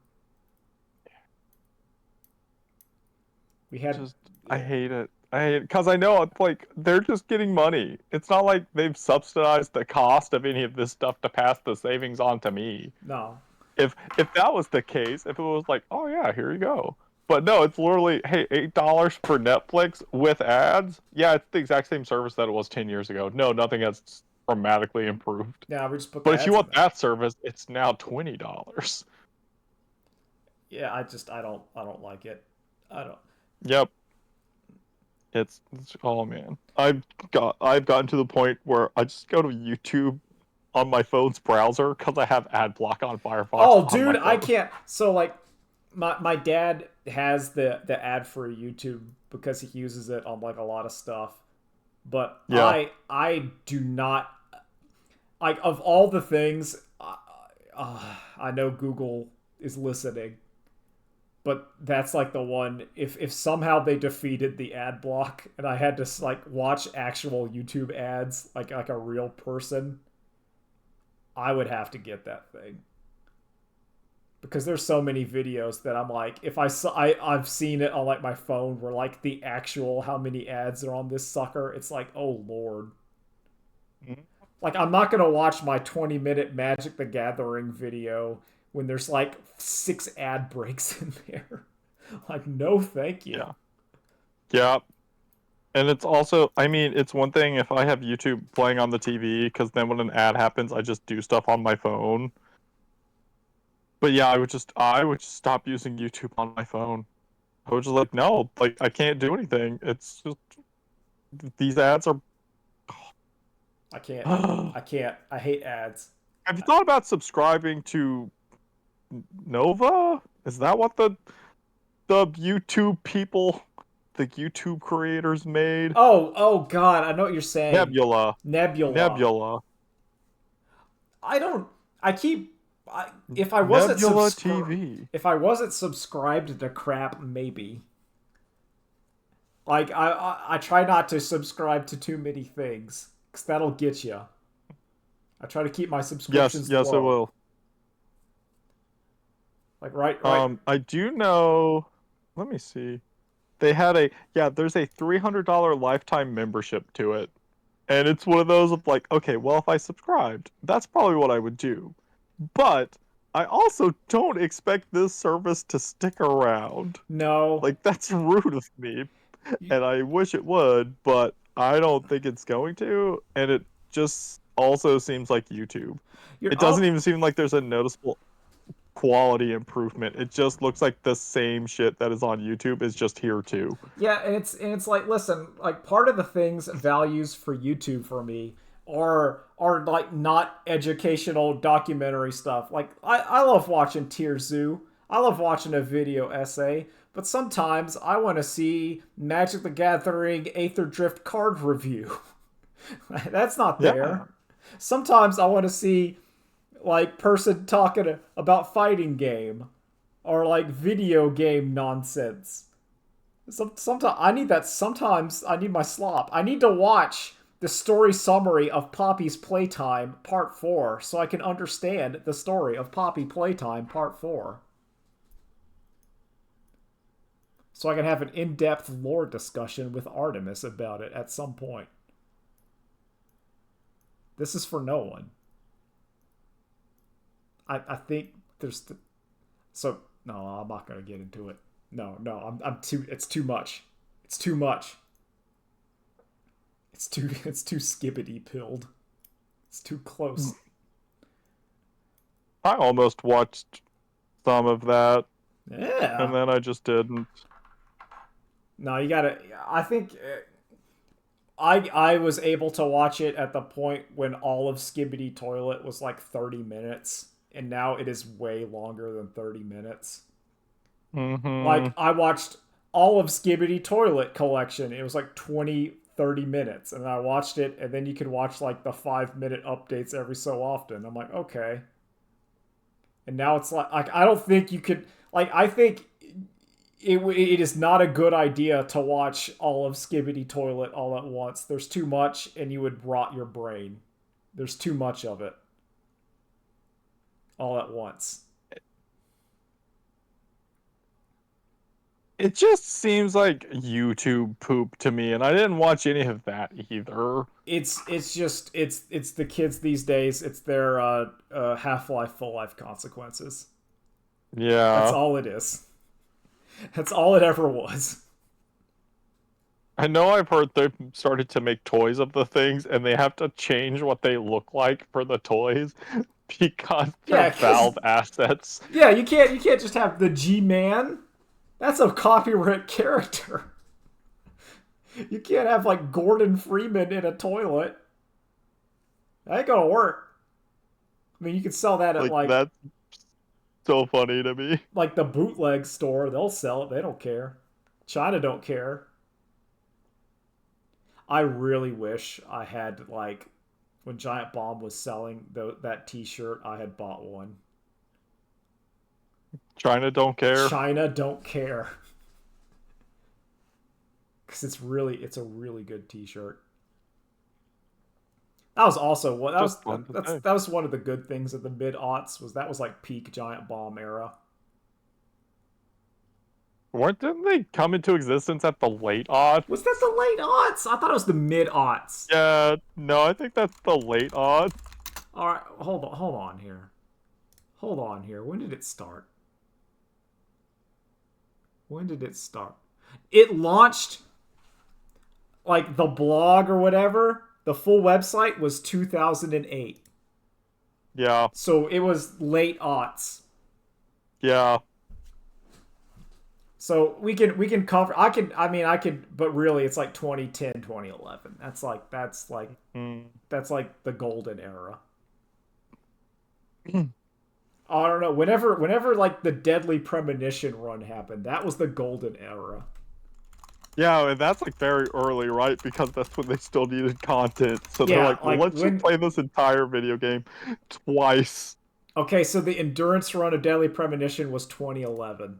We had Just I hate it. I hate it because I know it's like they're just getting money. It's not like they've subsidized the cost of any of this stuff to pass the savings on to me. no. If that was the case, if it was like, oh yeah, here you go. But no, it's literally, hey, $8 for Netflix with ads. Yeah, it's the exact same service that it was 10 years ago. No, nothing has dramatically improved. Yeah, we just put the But if you ads in want there. that service, it's now $20. Yeah, I don't like it. I don't. Yep. It's oh man. I've gotten to the point where I just go to YouTube on my phone's browser because I have ad block on Firefox Oh, on my dude, I phone. can't. So like, my dad has the ad for YouTube because he uses it on like a lot of stuff. But Yeah. I do not like of all the things. I know Google is listening, but that's like the one. If somehow they defeated the ad block and I had to like watch actual YouTube ads like a real person, I would have to get that thing because there's so many videos that I'm like, if I saw, I've seen it on like my phone where like the actual how many ads are on this sucker. It's like, oh lord. Mhm. Like I'm not gonna watch my 20-minute Magic the Gathering video when there's like 6 ad breaks in there. Like no, thank you. Yeah. Yeah. And it's also, I mean, it's one thing if I have YouTube playing on the TV, because then when an ad happens, I just do stuff on my phone. But yeah, I would just stop using YouTube on my phone. I was just like, no, like I can't do anything. It's just these ads are. I can't. Have I can't. I hate ads. you thought about subscribing to Nova? Is that what the YouTube people, the YouTube creators made? Oh God, I know what you're saying. Nebula. Nebula. Nebula. I don't. I keep. If I wasn't Nebula subscribed, TV. if I wasn't subscribed to crap, maybe. Like I try not to subscribe to too many things because that'll get you. I try to keep my Yes, subscriptions yes, it low. will. Like right. I do know. Let me see. They had there's a $300 lifetime membership to it. And it's one of those of like, okay, well, if I subscribed, that's probably what I would do. But I also don't expect this service to stick around. No, Like, that's rude of me. And I wish it would, but I don't think it's going to. And it just also seems like YouTube. you're It doesn't up. even seem like there's a noticeable quality improvement. It just looks like the same shit that is on YouTube is just here too. Yeah, and it's like listen, like part of the things values for YouTube for me are like not educational documentary stuff. Like I love watching Tier Zoo. I love watching a video essay, but sometimes I want to see Magic the Gathering Aether Drift card review. That's not Yeah. there. Sometimes I want to see like person talking about fighting game or like video game nonsense. Sometimes I need that. Sometimes I need my slop. I need to watch the story summary of Poppy's Playtime Part 4 so I can understand the story of Poppy Playtime Part 4. So I can have an in-depth lore discussion with Artemis about it at some point. This is for no one. I think there's... So, no, I'm not going to get into it. No, I'm too... It's too much. It's too much. It's too skibbity pilled. It's too close. I almost watched some of that, Yeah. and then I just didn't. No, you gotta... I think... I was able to watch it at the point when all of Skibbity Toilet was like 30 minutes, and now it is way longer than 30 minutes. Mm-hmm. Like, I watched all of Skibbity Toilet Collection. It was like 20, 30 minutes, and I watched it, and then you could watch like the 5-minute updates every so often. I'm like, okay. And now it's like I don't think you could... Like, I think... It is not a good idea to watch all of Skibbity Toilet all at once. There's too much, and you would rot your brain. There's too much of it. All at once. It just seems like YouTube poop to me, and I didn't watch any of that either. It's the kids these days. It's their Half-Life Full Life consequences. Yeah. That's all it is. That's all it ever was. I know I've heard they've started to make toys of the things, and they have to change what they look like for the toys because they're Valve assets. Yeah, you can't just have the G-Man. That's a copyright character. You can't have like Gordon Freeman in a toilet. That ain't gonna work. I mean, you could sell that at like that's so funny to me. Like the bootleg store, they'll sell it. They don't care. China don't care. I really wish I had, like, when Giant Bomb was selling that t-shirt, I had bought one. China don't care. China don't care. Because it's a really good t-shirt. That was also what that was one of the good things of the mid-aughts was like peak Giant Bomb era. Didn't they come into existence at the late aughts? Was that the late aughts? I thought it was the mid-aughts. Yeah, no, I think that's the late aughts. All right, hold on here. Hold on here. When did it start? When did it start? It launched, like, the blog or whatever. The full website was 2008. Yeah. So it was late aughts. Yeah. So we can cover... I could... But really, it's like 2010, 2011. That's like the golden era. I don't know. Whenever like the Deadly Premonition run happened, that was the golden era. Yeah, and that's like very early, right? Because that's when they still needed content. So they're like, well, let's just play this entire video game twice. Okay, so the endurance run of Deadly Premonition was 2011.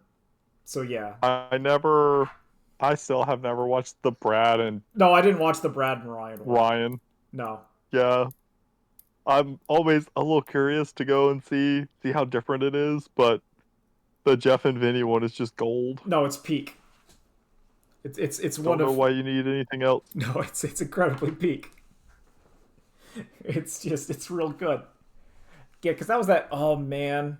So yeah. I still have never watched the Brad and... No, I didn't watch the Brad and Ryan one. Ryan. No. Yeah. I'm always a little curious to go and see how different it is, but the Jeff and Vinny one is just gold. No, it's peak. It's one of... Don't know why you need anything else. No, it's incredibly peak. It's real good. Yeah, because that was that... Oh, man.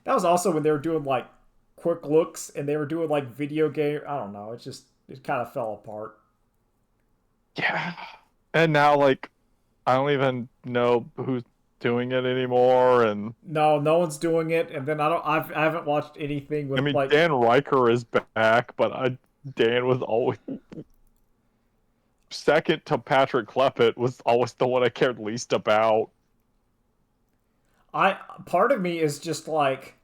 That was also when they were doing, like, quick looks, and they were doing, like, video game... I don't know. It kind of fell apart. Yeah. And now, like, I don't even know who's doing it anymore, and... No one's doing it, and then I haven't watched anything with, like... Dan Riker is back, but Dan was always... Second to Patrick Klepek was always the one I cared least about. Part of me is just like...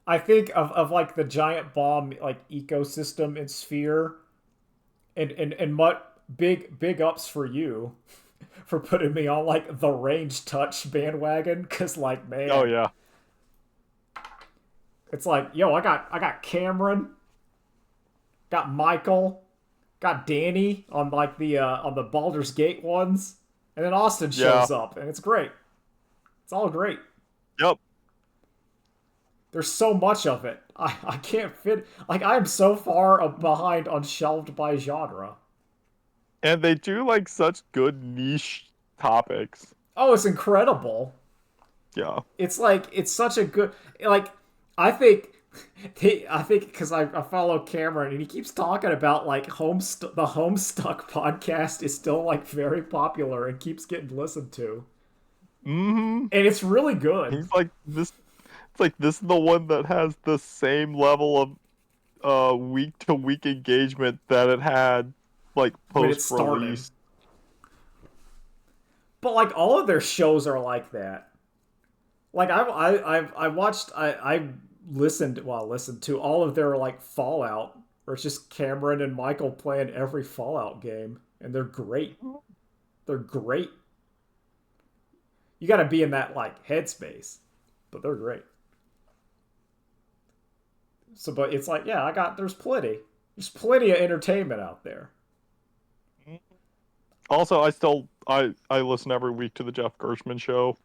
I think of like the Giant Bomb like ecosystem and sphere, and big ups for you for putting me on like the Range Touch bandwagon, because like, man, oh yeah, it's like, yo, I got Cameron, got Michael, got Danny on like the on the Baldur's Gate ones, and then Austin Yeah. shows up, and it's great. It's all great. Yep. There's so much of it. I can't fit. Like I am so far behind on shelved by genre. And they do like such good niche topics. Oh, it's incredible. Yeah. It's like it's such a good like I think I think because I follow Cameron and he keeps talking about like the Homestuck podcast is still like very popular and keeps getting listened to, Mm-hmm. and it's really good. He's like this. It's like this is the one that has the same level of week to week engagement that it had like When it post started. release. But like all of their shows are like that. Like I watched I listened to all of their like Fallout, where it's just Cameron and Michael playing every Fallout game, and they're great. They're great. You got to be in that like headspace, but they're great. So, but it's like, yeah, there's plenty of entertainment out there. Also, I listen every week to the Jeff Gershman show.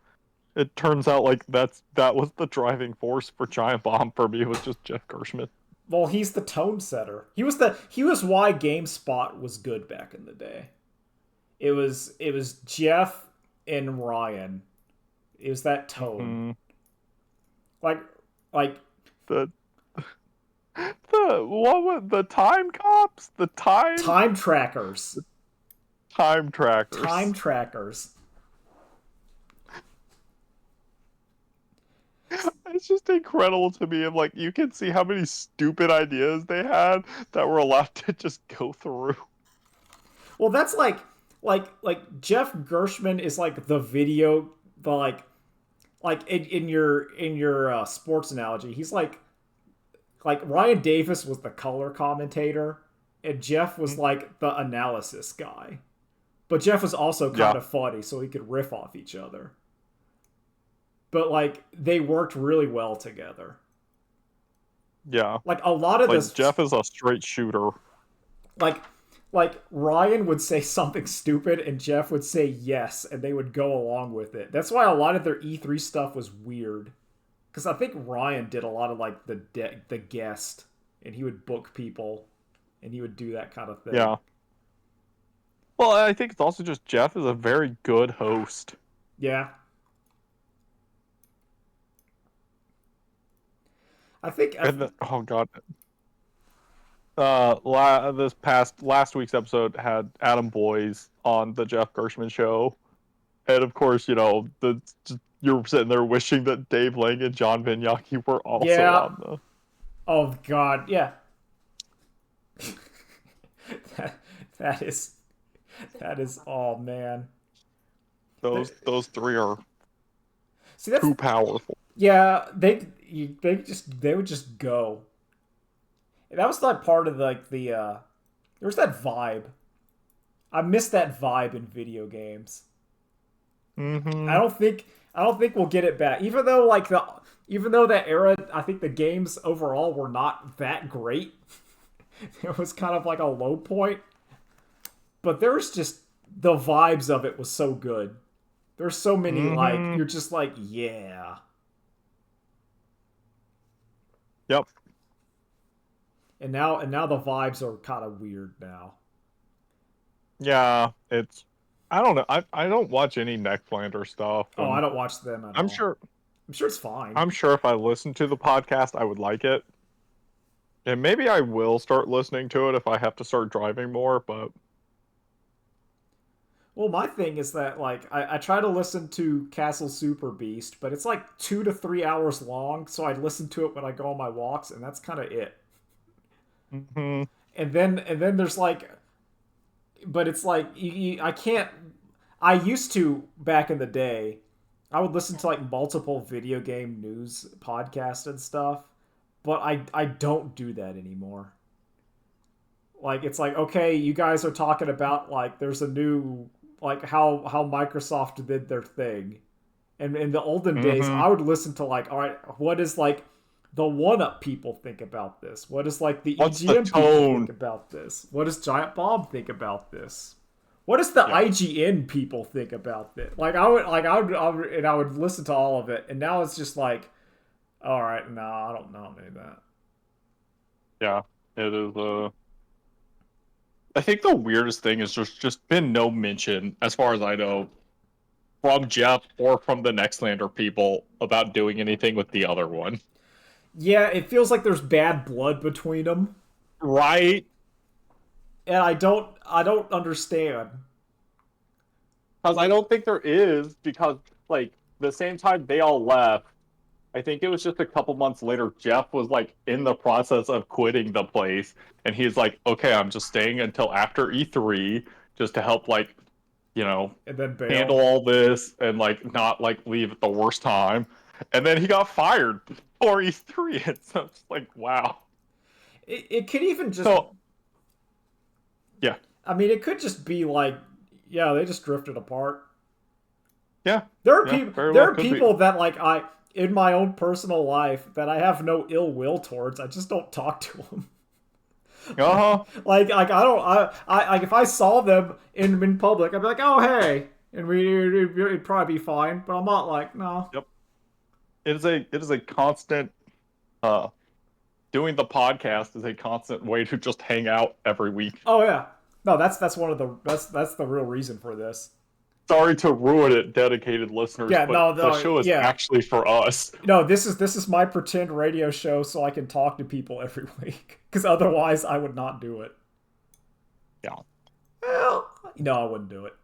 It turns out like that was the driving force for Giant Bomb for me was just Jeff Gershman. Well, he's the tone setter. He was why GameSpot was good back in the day. It was Jeff and Ryan. It was that tone. Like The what was the time cops? The time trackers. time trackers. Time trackers. It's just incredible to me. I'm like, you can see how many stupid ideas they had that were allowed to just go through. Well, that's like Jeff Gershman is like the like in your sports analogy, he's like Ryan Davis was the color commentator and Jeff was like the analysis guy. But Jeff was also kind of funny, so he could riff off each other. But like they worked really well together. Yeah. Like a lot of like this Jeff is a straight shooter. like Ryan would say something stupid and Jeff would say yes and they would go along with it. That's why a lot of their E3 stuff was weird. Cuz I think Ryan did a lot of like the guest and he would book people and he would do that kind of thing. Yeah. Well, I think it's also just Jeff is a very good host. Yeah. I think Oh god. Last week's episode had Adam Boyes on the Jeff Gershman show, and of course, you're sitting there wishing that Dave Lang and John Vignacchi were also on the. Oh god, yeah. that is oh man. Those three are that's too powerful. Yeah, they would just go. That was like part of like the there was that vibe. I miss that vibe in video games. Mm-hmm. I don't think we'll get it back. Even though that era, I think the games overall were not that great. It was kind of like a low point. But there's just the vibes of it was so good. There's so many like you're just like, yeah. Yep. And now the vibes are kind of weird now. Yeah, I don't know. I don't watch any Neckflander stuff. Oh, I don't watch them at all. I'm sure it's fine. I'm sure if I listened to the podcast, I would like it. And maybe I will start listening to it if I have to start driving more, but well, my thing is that like I try to listen to Castle Super Beast, but it's like 2 to 3 hours long, so I listen to it when I go on my walks, and that's kind of it. mm-hmm. And then there's like, but it's like I can't. I used to back in the day. I would listen to like multiple video game news podcasts and stuff, but I don't do that anymore. Like it's like, okay, you guys are talking about like there's a new like how Microsoft did their thing. And in the olden days, I would listen to like, all right, what is like the one-up people think about this? What does like the What's the EGM people think tone? about this? What does Giant Bomb think about this? What does the Yeah. IGN people think about this? Like I would listen to all of it, and now it's just like, all right, no, I don't know any of that. Yeah, it is. I think the weirdest thing is there's just been no mention, as far as I know, from Jeff or from the Nextlander people about doing anything with the other one. Yeah, it feels like there's bad blood between them, Right? and I don't understand. Because I don't think there is, because, like, the same time they all left, I think it was just a couple months later, Jeff was, like, in the process of quitting the place, and he's like, okay, I'm just staying until after E3, just to help, like, you know, And then handle bail. all this, and, like, not, like, leave at the worst time. And then he got fired before E3, and so it's like, wow. It could even just, So, yeah. I mean, it could just be like, yeah, they just drifted apart. Yeah. There are Yeah, people. very There well are could be. people that like in my own personal life that I have no ill will towards. I just don't talk to them. Uh-huh. Like I don't. Like if I saw them in public, I'd be like, oh hey, and it'd probably be fine. But I'm not like no. Yep. It is a constant doing the podcast is a constant way to just hang out every week. Oh yeah. No, that's one of the that's the real reason for this. Sorry to ruin it, dedicated listeners, Yeah, but no, the no, show is yeah. actually for us. No, this is my pretend radio show so I can talk to people every week. Because otherwise, I would not do it. Yeah. Well, no, I wouldn't do it.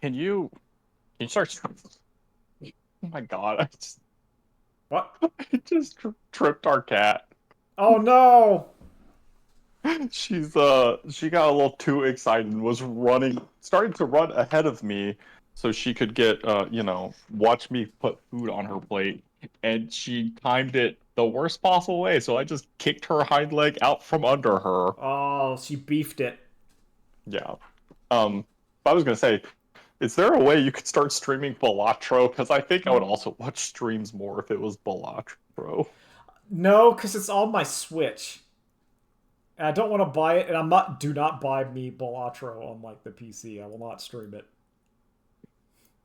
Can you start? Oh my god! What? I just tripped our cat. Oh no! She got a little too excited and was starting to run ahead of me so she could get watch me put food on her plate, and she timed it the worst possible way, so I just kicked her hind leg out from under her. Oh, she beefed it. Yeah. I was gonna say, is there a way you could start streaming Balatro? Because I think I would also watch streams more if it was Balatro. No, because it's on my Switch. And I don't want to buy it, and I'm not. Do not buy me Balatro on like the PC. I will not stream it.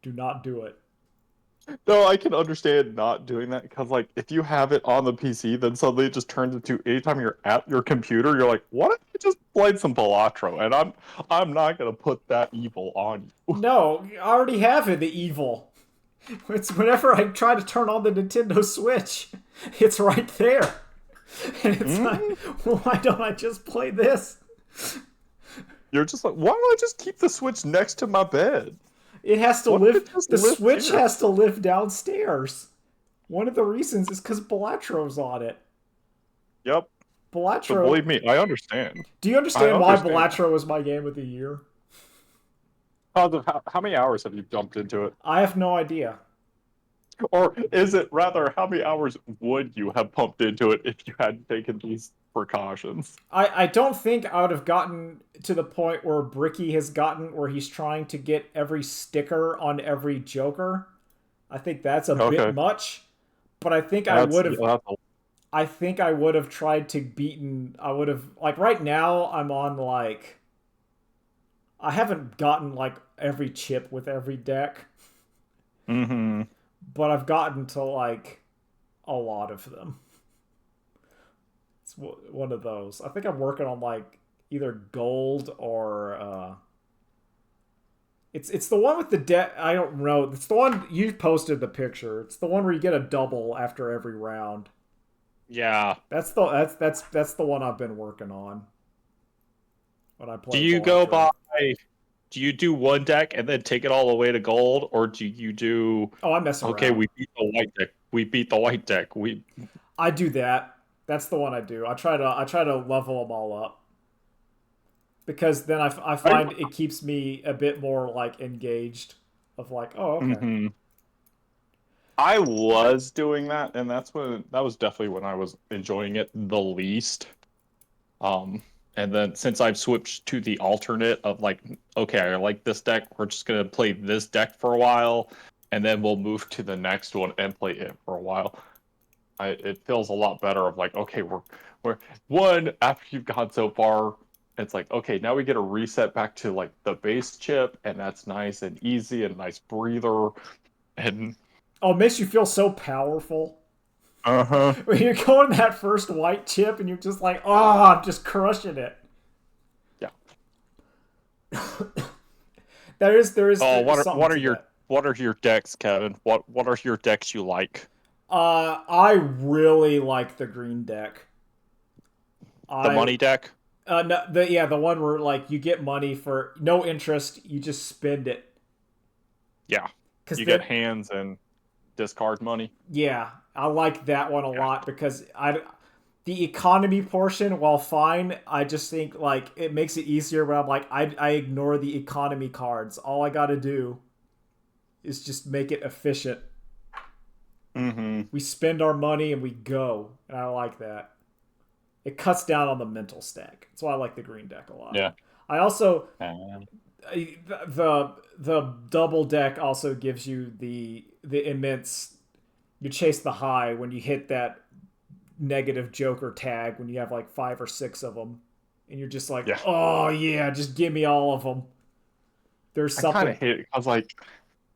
Do not do it. No, I can understand not doing that because, like, if you have it on the PC, then suddenly it just turns into anytime you're at your computer, you're like, "What if I just played some Balatro?" And I'm not gonna put that evil on you. No, I already have it. The evil. It's whenever I try to turn on the Nintendo Switch, it's right there. And it's like, well, why don't I just play this? You're just like, why don't I just keep the Switch next to my bed? It has to What if live. it just The lives Switch here? has to live downstairs. One of the reasons is because Balatro's on it. Yep. So Balatro. believe me, I understand. Do you understand why understand. Balatro was my game of the year? How many hours have you jumped into it? I have no idea. Or is it rather, how many hours would you have pumped into it if you hadn't taken these precautions? I don't think I would have gotten to the point where Bricky has gotten, where he's trying to get every sticker on every Joker. I think that's a Okay. bit much. But I think I would have. That's a- I think I would have tried to beaten. I would have, like, right now I'm on like. I haven't gotten like every chip with every deck, Mhm. but I've gotten to like a lot of them. It's one of those. I think I'm working on like either gold or it's the one with the deck. I don't know. It's the one you posted the picture. It's the one where you get a double after every round. Yeah. That's the one I've been working on. When I play. Do you go Balatro. by? Do you do one deck and then take it all the way to gold, or do you do? Oh, I mess around. Okay, we beat the white deck. We beat the white deck. I do that. That's the one I do. I try to level them all up because then I find it keeps me a bit more like engaged. Of like, oh, okay. Mhm. I was doing that, and that was definitely when I was enjoying it the least. And then since I've switched to the alternate of like, okay, I like this deck, we're just gonna play this deck for a while, and then we'll move to the next one and play it for a while. it feels a lot better of like, okay, we're one after you've gone so far, it's like, okay, now we get a reset back to like the base chip, and that's nice and easy and a nice breather. And Oh, it makes you feel so powerful. uh-huh. When you're going that first white chip and you're just like, oh, I'm just crushing it. Yeah. There Oh, is something to that. what are your decks, Kevin? What are your decks you like? I really like the green deck. The I money deck? no, the one where like you get money for no interest, you just spend it. Yeah. Because You get then hands and discard money. yeah, I like that one a Yeah. lot because I the economy portion, while fine, I just think like it makes it easier. But I'm like I ignore the economy cards. All I got to do is just make it efficient. Mm-hmm. We spend our money and we go, and I like that. It cuts down on the mental stack. That's why I like the green deck a lot. Yeah. I also Um, the double deck also gives you the immense. You chase the high when you hit that negative Joker tag when you have like 5 or 6 of them, and you're just like, yeah. oh yeah, just give me all of them. There's I kind of something. hate it. I was like,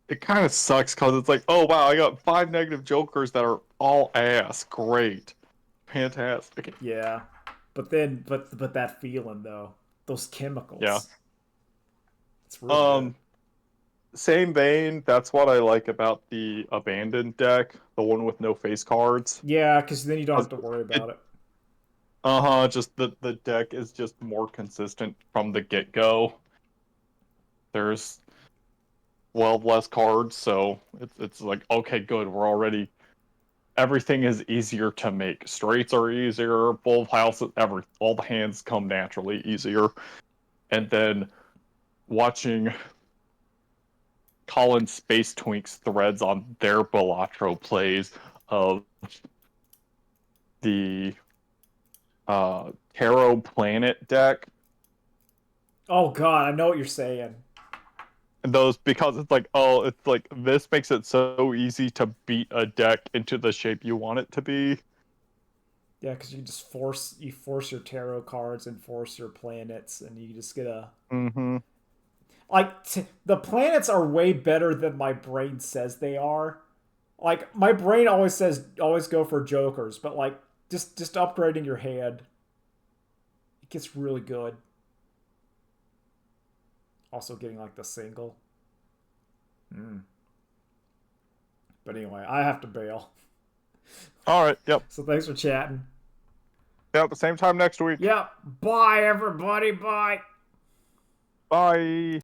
it kind of sucks because it's like, oh wow, I got 5 negative jokers that are all ass. Great, fantastic. Yeah, but then but that feeling though, those Yeah. chemicals, it's real good. Um. Same vein. That's what I like about the abandoned deck, the one with no face cards. Yeah, because then you don't 'Cause have to worry It, about it. just the deck is just more consistent from the get go. There's 12 less cards, so it's like okay, good. We're already everything is easier to make. Straights are easier. Full houses, all the hands come naturally easier. And then watching Colin Space Twink's threads on their Balatro plays of the Tarot Planet deck. Oh god, I know what you're saying. And those because it's like, oh, it's like this makes it so easy to beat a deck into the shape you want it to be. Yeah, because you force your tarot cards and force your planets, and you just get a Mm-hmm. like the planets are way better than my brain says they are. Like my brain always says always go for jokers, but like just upgrading your hand, it gets really good. Also getting like the single. Mm. But anyway, I have to bail. All right. Yep. So thanks for chatting. Yep. Same time next week. Yep. Bye everybody. Bye. Bye.